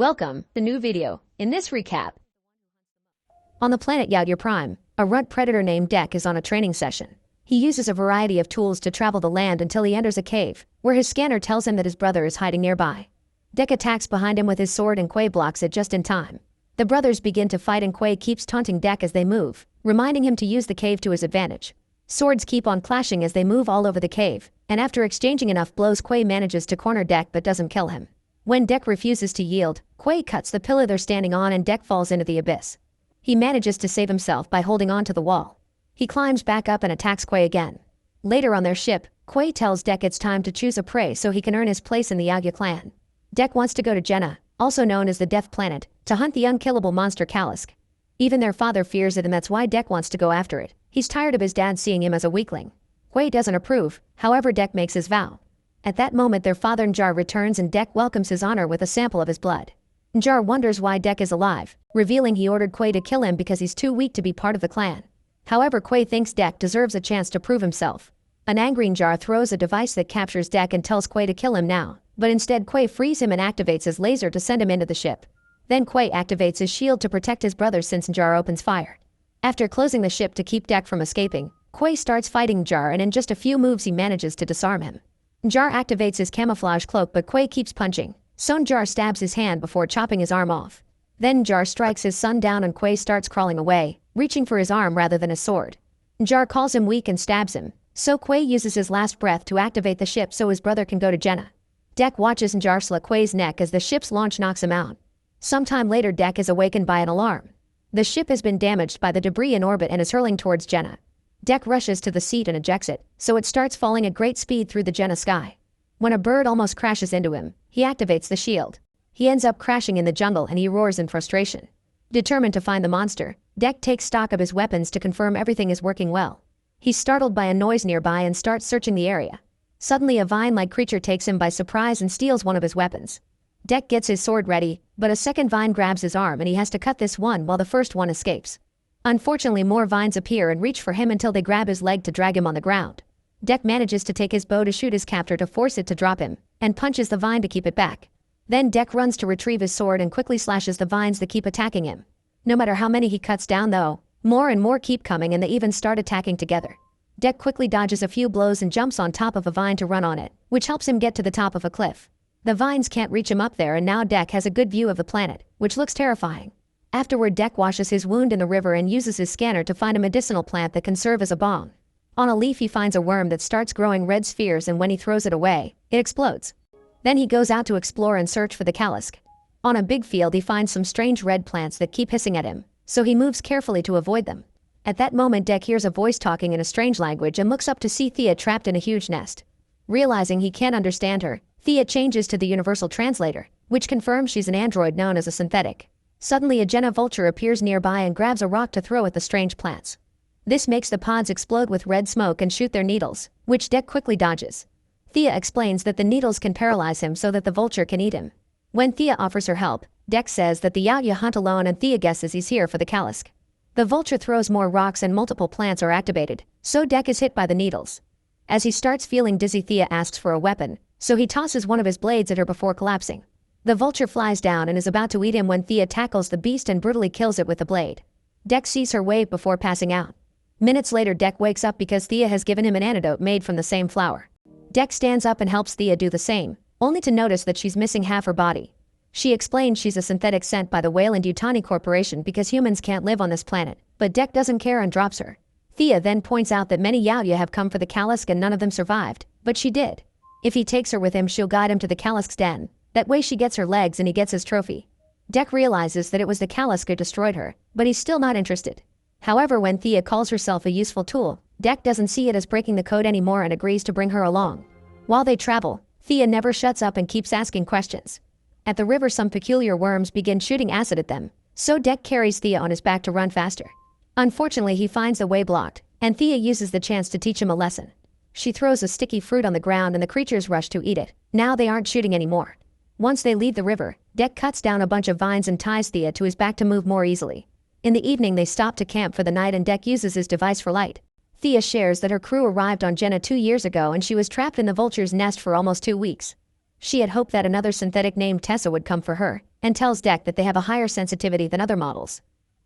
Welcome to new video. In this recap, on the planet Yautja Prime, a runt predator named Dek is on a training session. He uses a variety of tools to travel the land until he enters a cave, where his scanner tells him that his brother is hiding nearby. Dek attacks behind him with his sword and Quay blocks it just in time. The brothers begin to fight and Quay keeps taunting Dek as they move, reminding him to use the cave to his advantage. Swords keep on clashing as they move all over the cave, and after exchanging enough blows Quay manages to corner Dek but doesn't kill him. When Dek refuses to yield, Quay cuts the pillar they're standing on and Dek falls into the abyss. He manages to save himself by holding on to the wall. He climbs back up and attacks Quay again. Later on their ship, Quay tells Dek it's time to choose a prey so he can earn his place in the Yautja clan. Dek wants to go to Jenna, also known as the Death Planet, to hunt the unkillable monster Kalisk. Even their father fears it and that's why Dek wants to go after it. He's tired of his dad seeing him as a weakling. Quay doesn't approve, however Dek makes his vow. At that moment their father Njar returns and Dek welcomes his honor with a sample of his blood. Njar wonders why Dek is alive, revealing he ordered Quay to kill him because he's too weak to be part of the clan. However, Quay thinks Dek deserves a chance to prove himself. An angry Njar throws a device that captures Dek and tells Quay to kill him now, but instead Quay frees him and activates his laser to send him into the ship. Then Quay activates his shield to protect his brother since Njar opens fire. After closing the ship to keep Dek from escaping, Quay starts fighting Njar and in just a few moves he manages to disarm him. Njar activates his camouflage cloak but Quay keeps punching, so Njar stabs his hand before chopping his arm off. Then Njar strikes his son down and Quay starts crawling away, reaching for his arm rather than his sword. Njar calls him weak and stabs him, so Quay uses his last breath to activate the ship so his brother can go to Jenna. Dek watches Njar slit Quay's neck as the ship's launch knocks him out. Sometime later Dek is awakened by an alarm. The ship has been damaged by the debris in orbit and is hurling towards Jenna. Dek rushes to the seat and ejects it, so it starts falling at great speed through the Jenna sky. When a bird almost crashes into him, he activates the shield. He ends up crashing in the jungle and he roars in frustration. Determined to find the monster, Dek takes stock of his weapons to confirm everything is working well. He's startled by a noise nearby and starts searching the area. Suddenly a vine-like creature takes him by surprise and steals one of his weapons. Dek gets his sword ready, but a second vine grabs his arm and he has to cut this one while the first one escapes. Unfortunately, more vines appear and reach for him until they grab his leg to drag him on the ground. Dek manages to take his bow to shoot his captor to force it to drop him, and punches the vine to keep it back. Then Dek runs to retrieve his sword and quickly slashes the vines that keep attacking him. No matter how many he cuts down though, more and more keep coming and they even start attacking together. Dek quickly dodges a few blows and jumps on top of a vine to run on it, which helps him get to the top of a cliff. The vines can't reach him up there and now Dek has a good view of the planet, which looks terrifying. Afterward Dek washes his wound in the river and uses his scanner to find a medicinal plant that can serve as a balm. On a leaf he finds a worm that starts growing red spheres and when he throws it away, it explodes. Then he goes out to explore and search for the Kalisk. On a big field he finds some strange red plants that keep hissing at him, so he moves carefully to avoid them. At that moment Dek hears a voice talking in a strange language and looks up to see Thea trapped in a huge nest. Realizing he can't understand her, Thea changes to the universal translator, which confirms she's an android known as a synthetic. Suddenly a Jenna vulture appears nearby and grabs a rock to throw at the strange plants. This makes the pods explode with red smoke and shoot their needles, which Dek quickly dodges. Thea explains that the needles can paralyze him so that the vulture can eat him. When Thea offers her help, Dek says that the Yautja hunt alone and Thea guesses he's here for the Kalisk. The vulture throws more rocks and multiple plants are activated, so Dek is hit by the needles. As he starts feeling dizzy, Thea asks for a weapon, so he tosses one of his blades at her before collapsing. The vulture flies down and is about to eat him when Thea tackles the beast and brutally kills it with the blade. Dek sees her wave before passing out. Minutes later Dek wakes up because Thea has given him an antidote made from the same flower. Dek stands up and helps Thea do the same, only to notice that she's missing half her body. She explains she's a synthetic sent by the Weyland Yutani Corporation because humans can't live on this planet, but Dek doesn't care and drops her. Thea then points out that many Yautja have come for the Kalisk and none of them survived, but she did. If he takes her with him she'll guide him to the Kalisk's den. That way she gets her legs and he gets his trophy. Dek realizes that it was the Kalisk who destroyed her, but he's still not interested. However, when Thea calls herself a useful tool, Dek doesn't see it as breaking the code anymore and agrees to bring her along. While they travel, Thea never shuts up and keeps asking questions. At the river some peculiar worms begin shooting acid at them, so Dek carries Thea on his back to run faster. Unfortunately he finds the way blocked, and Thea uses the chance to teach him a lesson. She throws a sticky fruit on the ground and the creatures rush to eat it. Now they aren't shooting anymore. Once they leave the river, Dek cuts down a bunch of vines and ties Thea to his back to move more easily. In the evening they stop to camp for the night and Dek uses his device for light. Thea shares that her crew arrived on Jenna 2 years ago and she was trapped in the vulture's nest for almost 2 weeks. She had hoped that another synthetic named Tessa would come for her, and tells Deck that they have a higher sensitivity than other models.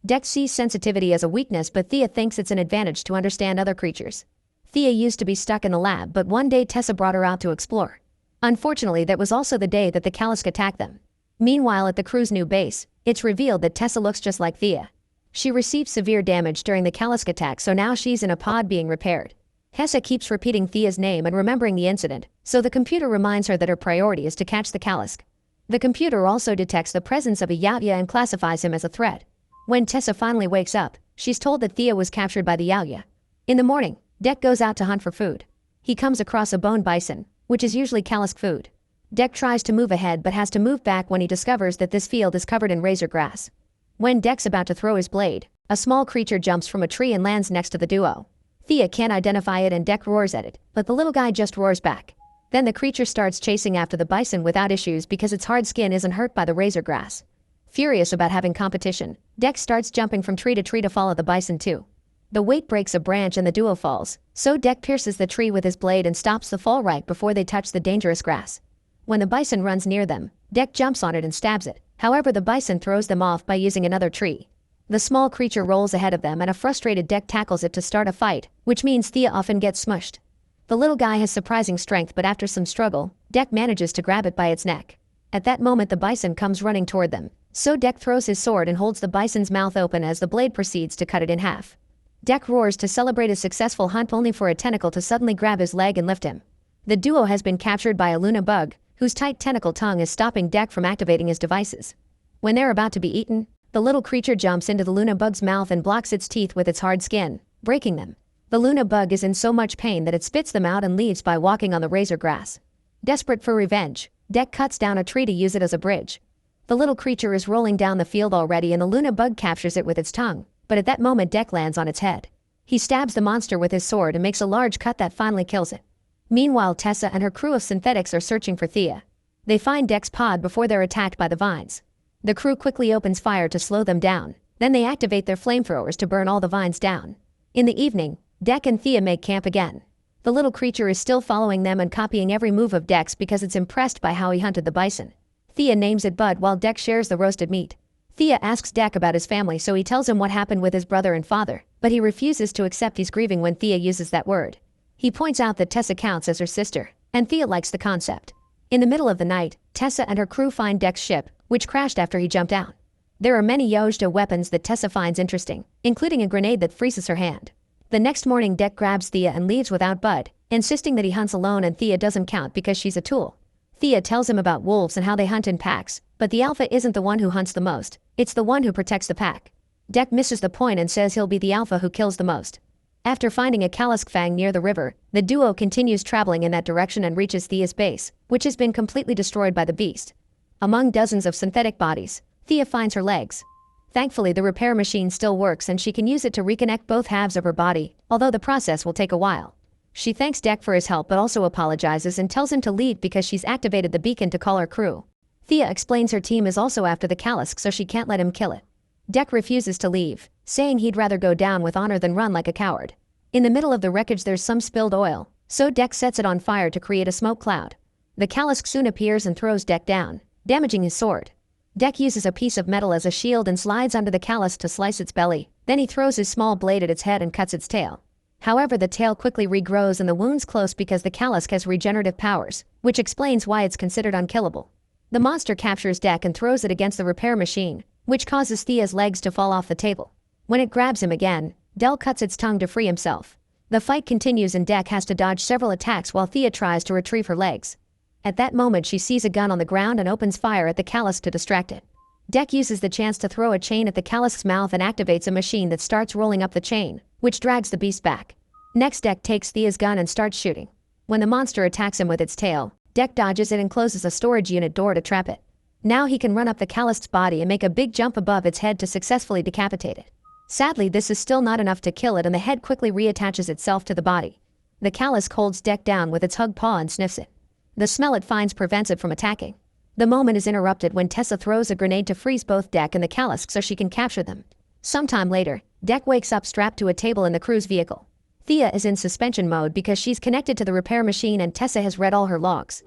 Deck sees sensitivity as a weakness, but Thea thinks it's an advantage to understand other creatures. Thea used to be stuck in the lab, but one day Tessa brought her out to explore. Unfortunately, that was also the day that the Kalisk attacked them. Meanwhile, at the crew's new base, it's revealed that Tessa looks just like Thea. She received severe damage during the Kalisk attack, so now she's in a pod being repaired. Tessa keeps repeating Thea's name and remembering the incident, so the computer reminds her that her priority is to catch the Kalisk. The computer also detects the presence of a Yautja and classifies him as a threat. When Tessa finally wakes up, she's told that Thea was captured by the Yautja. In the morning, Deck goes out to hunt for food. He comes across a bone bison, which is usually Kalisk food. Deck tries to move ahead but has to move back when he discovers that this field is covered in razor grass. When Deck's about to throw his blade, a small creature jumps from a tree and lands next to the duo. Thea can't identify it and Deck roars at it, but the little guy just roars back. Then the creature starts chasing after the bison without issues because its hard skin isn't hurt by the razor grass. Furious about having competition, Deck starts jumping from tree to follow the bison too. The weight breaks a branch and the duo falls, so Deck pierces the tree with his blade and stops the fall right before they touch the dangerous grass. When the bison runs near them, Deck jumps on it and stabs it. However, the bison throws them off by using another tree. The small creature rolls ahead of them and a frustrated Deck tackles it to start a fight, which means Thea often gets smushed. The little guy has surprising strength, but after some struggle, Deck manages to grab it by its neck. At that moment, the bison comes running toward them, so Deck throws his sword and holds the bison's mouth open as the blade proceeds to cut it in half. Deck roars to celebrate a successful hunt, only for a tentacle to suddenly grab his leg and lift him. The duo has been captured by a Luna bug, whose tight tentacle tongue is stopping Deck from activating his devices. When they're about to be eaten, the little creature jumps into the Luna bug's mouth and blocks its teeth with its hard skin, breaking them. The Luna bug is in so much pain that it spits them out and leaves by walking on the razor grass. Desperate for revenge, Deck cuts down a tree to use it as a bridge. The little creature is rolling down the field already and the Luna bug captures it with its tongue, but at that moment Deck lands on its head. He stabs the monster with his sword and makes a large cut that finally kills it. Meanwhile, Tessa and her crew of synthetics are searching for Thea. They find Deck's pod before they're attacked by the vines. The crew quickly opens fire to slow them down, then they activate their flamethrowers to burn all the vines down. In the evening, Deck and Thea make camp again. The little creature is still following them and copying every move of Deck's because it's impressed by how he hunted the bison. Thea names it Bud while Deck shares the roasted meat. Thea asks Deck about his family, so he tells him what happened with his brother and father, but he refuses to accept he's grieving when Thea uses that word. He points out that Tessa counts as her sister, and Thea likes the concept. In the middle of the night, Tessa and her crew find Deck's ship, which crashed after he jumped out. There are many Yautja weapons that Tessa finds interesting, including a grenade that freezes her hand. The next morning, Deck grabs Thea and leaves without Bud, insisting that he hunts alone and Thea doesn't count because she's a tool. Thea tells him about wolves and how they hunt in packs, but the alpha isn't the one who hunts the most, it's the one who protects the pack. Deck misses the point and says he'll be the alpha who kills the most. After finding a Kalisk fang near the river, the duo continues traveling in that direction and reaches Thea's base, which has been completely destroyed by the beast. Among dozens of synthetic bodies, Thea finds her legs. Thankfully, the repair machine still works and she can use it to reconnect both halves of her body, although the process will take a while. She thanks Deck for his help but also apologizes and tells him to leave because she's activated the beacon to call her crew. Thea explains her team is also after the Kalisk, so she can't let him kill it. Deck refuses to leave, saying he'd rather go down with honor than run like a coward. In the middle of the wreckage there's some spilled oil, so Deck sets it on fire to create a smoke cloud. The Kalisk soon appears and throws Deck down, damaging his sword. Deck uses a piece of metal as a shield and slides under the Kalisk to slice its belly, then he throws his small blade at its head and cuts its tail. However, the tail quickly regrows and the wound's close because the Kalisk has regenerative powers, which explains why it's considered unkillable. The monster captures Deck and throws it against the repair machine, which causes Thea's legs to fall off the table. When it grabs him again, Del cuts its tongue to free himself. The fight continues and Deck has to dodge several attacks while Thea tries to retrieve her legs. At that moment she sees a gun on the ground and opens fire at the Kalisk to distract it. Deck uses the chance to throw a chain at the Kalisk's mouth and activates a machine that starts rolling up the chain, which drags the beast back. Next, Deck takes Thea's gun and starts shooting. When the monster attacks him with its tail, Deck dodges it and closes a storage unit door to trap it. Now he can run up the Kalisk's body and make a big jump above its head to successfully decapitate it. Sadly, this is still not enough to kill it and the head quickly reattaches itself to the body. The Kalisk holds Deck down with its hug paw and sniffs it. The smell it finds prevents it from attacking. The moment is interrupted when Tessa throws a grenade to freeze both Deck and the Kalisk so she can capture them. Sometime later, Deck wakes up strapped to a table in the crew's vehicle. Thea is in suspension mode because she's connected to the repair machine and Tessa has read all her logs.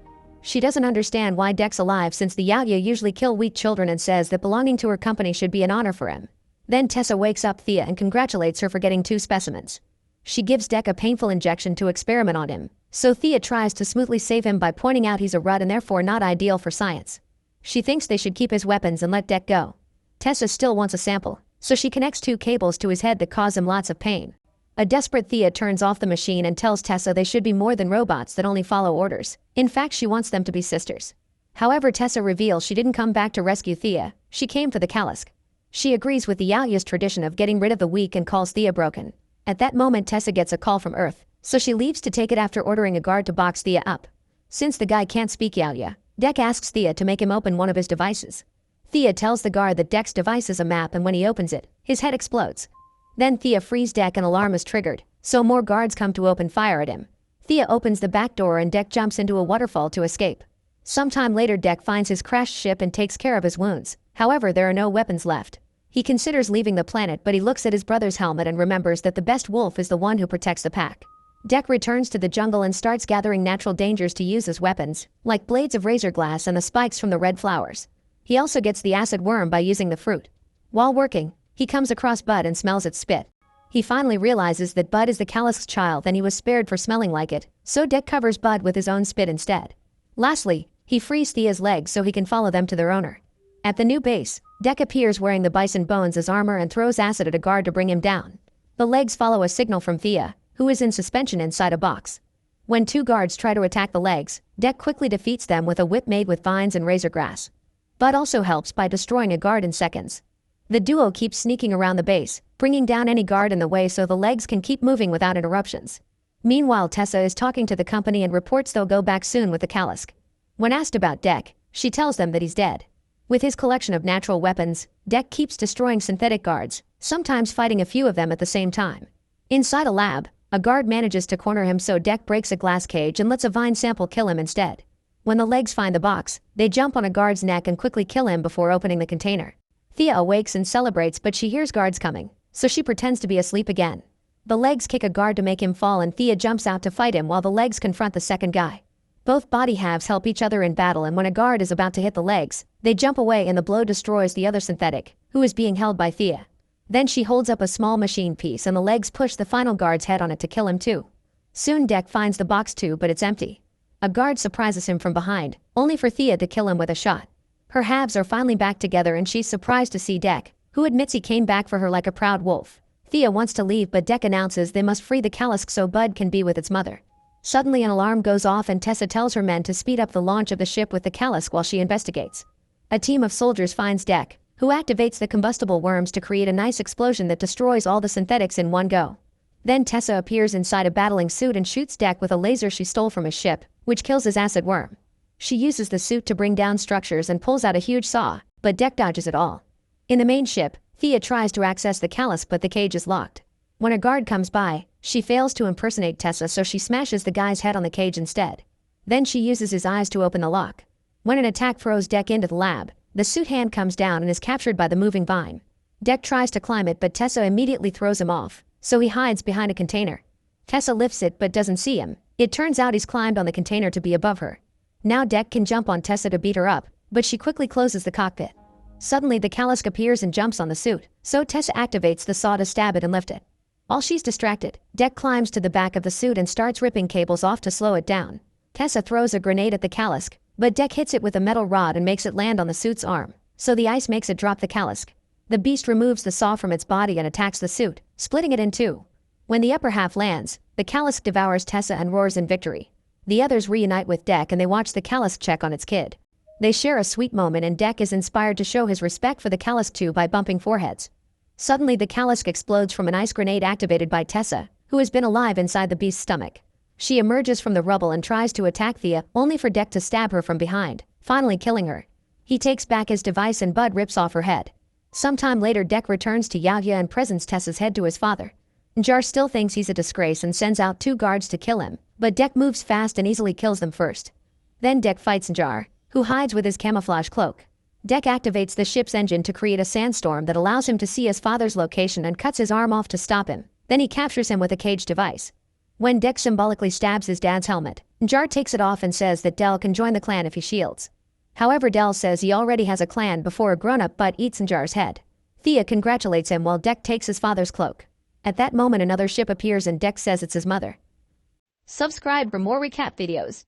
She doesn't understand why Deck's alive since the Yaoya usually kill weak children and says that belonging to her company should be an honor for him. Then Tessa wakes up Thea and congratulates her for getting 2 specimens. She gives Deck a painful injection to experiment on him, so Thea tries to smoothly save him by pointing out he's a runt and therefore not ideal for science. She thinks they should keep his weapons and let Deck go. Tessa still wants a sample, so she connects 2 cables to his head that cause him lots of pain. A desperate Thea turns off the machine and tells Tessa they should be more than robots that only follow orders. In fact, she wants them to be sisters. However, Tessa reveals she didn't come back to rescue Thea, she came for the Kalisk. She agrees with the Yaoya's tradition of getting rid of the weak and calls Thea broken. At that moment Tessa gets a call from Earth, so she leaves to take it after ordering a guard to box Thea up. Since the guy can't speak Yaoya, Deck asks Thea to make him open one of his devices. Thea tells the guard that Deck's device is a map and when he opens it, his head explodes. Then Thea frees Deck and alarm is triggered, so more guards come to open fire at him. Thea opens the back door and Deck jumps into a waterfall to escape. Sometime later Deck finds his crashed ship and takes care of his wounds, however there are no weapons left. He considers leaving the planet but he looks at his brother's helmet and remembers that the best wolf is the one who protects the pack. Deck returns to the jungle and starts gathering natural dangers to use as weapons, like blades of razor glass and the spikes from the red flowers. He also gets the acid worm by using the fruit. While working, he comes across Bud and smells its spit. He finally realizes that Bud is the Kalisk's child and he was spared for smelling like it, so Deck covers Bud with his own spit instead. Lastly, he frees Thea's legs so he can follow them to their owner. At the new base, Deck appears wearing the bison bones as armor and throws acid at a guard to bring him down. The legs follow a signal from Thea, who is in suspension inside a box. When 2 guards try to attack the legs, Deck quickly defeats them with a whip made with vines and razor grass. Bud also helps by destroying a guard in seconds. The duo keeps sneaking around the base, bringing down any guard in the way so the legs can keep moving without interruptions. Meanwhile, Tessa is talking to the company and reports they'll go back soon with the Kalisk. When asked about Deck, she tells them that he's dead. With his collection of natural weapons, Deck keeps destroying synthetic guards, sometimes fighting a few of them at the same time. Inside a lab, a guard manages to corner him so Deck breaks a glass cage and lets a vine sample kill him instead. When the legs find the box, they jump on a guard's neck and quickly kill him before opening the container. Thea awakes and celebrates but she hears guards coming, so she pretends to be asleep again. The legs kick a guard to make him fall and Thea jumps out to fight him while the legs confront the second guy. Both body halves help each other in battle and when a guard is about to hit the legs, they jump away and the blow destroys the other synthetic, who is being held by Thea. Then she holds up a small machine piece and the legs push the final guard's head on it to kill him too. Soon Deck finds the box too but it's empty. A guard surprises him from behind, only for Thea to kill him with a shot. Her halves are finally back together and she's surprised to see Deck, who admits he came back for her like a proud wolf. Thea wants to leave but Deck announces they must free the Kalisk so Bud can be with its mother. Suddenly an alarm goes off and Tessa tells her men to speed up the launch of the ship with the Kalisk while she investigates. A team of soldiers finds Deck, who activates the combustible worms to create a nice explosion that destroys all the synthetics in one go. Then Tessa appears inside a battling suit and shoots Deck with a laser she stole from his ship, which kills his acid worm. She uses the suit to bring down structures and pulls out a huge saw, but Deck dodges it all. In the main ship, Thea tries to access the Kalisk but the cage is locked. When a guard comes by, she fails to impersonate Tessa so she smashes the guy's head on the cage instead. Then she uses his eyes to open the lock. When an attack throws Deck into the lab, the suit hand comes down and is captured by the moving vine. Deck tries to climb it but Tessa immediately throws him off, so he hides behind a container. Tessa lifts it but doesn't see him. It turns out he's climbed on the container to be above her. Now Deck can jump on Tessa to beat her up, but she quickly closes the cockpit. Suddenly the Kalisk appears and jumps on the suit, so Tessa activates the saw to stab it and lift it. While she's distracted, Deck climbs to the back of the suit and starts ripping cables off to slow it down. Tessa throws a grenade at the Kalisk, but Deck hits it with a metal rod and makes it land on the suit's arm, so the ice makes it drop the Kalisk. The beast removes the saw from its body and attacks the suit, splitting it in two. When the upper half lands, the Kalisk devours Tessa and roars in victory. The others reunite with Deck and they watch the Kalisk check on its kid. They share a sweet moment and Deck is inspired to show his respect for the Kalisk too by bumping foreheads. Suddenly the Kalisk explodes from an ice grenade activated by Tessa, who has been alive inside the beast's stomach. She emerges from the rubble and tries to attack Thea, only for Deck to stab her from behind, finally killing her. He takes back his device and Bud rips off her head. Sometime later Deck returns to Yaoya and presents Tessa's head to his father. Jar still thinks he's a disgrace and sends out 2 guards to kill him, but Deck moves fast and easily kills them first. Then Deck fights Jar, who hides with his camouflage cloak. Deck activates the ship's engine to create a sandstorm that allows him to see his father's location and cuts his arm off to stop him. Then he captures him with a cage device. when Deck symbolically stabs his dad's helmet. Jar takes it off and says that Del can join the clan if he shields. However, Del says he already has a clan before a grown-up butt eats in Jar's head. Thea congratulates him while Deck takes his father's cloak. At that moment, another ship appears and Deck says it's his mother. Subscribe for more recap videos.